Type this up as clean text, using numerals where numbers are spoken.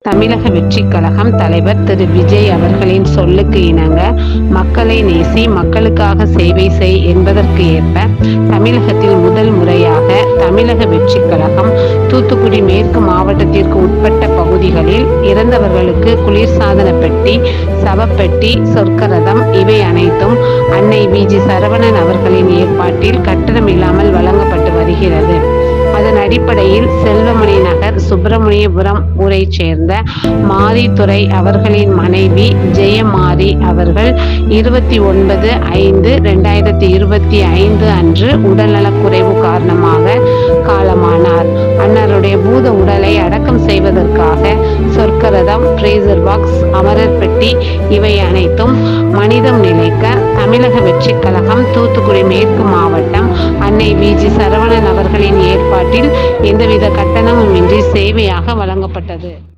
தமிழக வெற்றிக் கழகம் தலைவர் திரு விஜய் அவர்களின் சொல்லுக்கு இணங்க மக்களை நேசி மக்களுக்காக சேவை செய் என்பதற்கு ஏற்ப தமிழகத்தில் முதல் முறையாக தமிழக வெற்றிக் கழகம் தூத்துக்குடி மேற்கு மாவட்டத்திற்கு உட்பட்ட பகுதிகளில் இறந்தவர்களுக்கு குளிர்சாதன பெட்டி, சவப்பெட்டி, சொர்க்கரதம் இவை அனைத்தும் அன்னை வி.ஜி. சரவணன் அவர்களின் ஏற்பாட்டில் கட்டணம் இல்லாமல் வழங்கப்பட்டு வருகிறது. அதன் அடிப்படையில் செல்வமணி நகர் சுப்பிரமணியபுரம் ஊரை சேர்ந்த மாரித்துரை அவர்களின் மனைவி ஜெயமாரி அவர்கள் 29/5/2025 அன்று உடல்நலக்குறைவு காரணமாக காலமானார். அன்னாருடைய பூத உடலை அடக்கம் செய்வதற்காக சொர்க்கரதம், பிரேசர் பாக்ஸ், அமரர் பெட்டி இவை அனைத்தும் மனிதம் நிலைக்க தமிழக வெற்றிக் கழகம் தூத்துக்குடி மேற்கு மாவட்டம் அன்னை வி.ஜி. சரவணன் அவர்களின் ஏற்பாட்டில் எந்தவித கட்டணமும் இன்றி சேவையாக வழங்கப்பட்டது.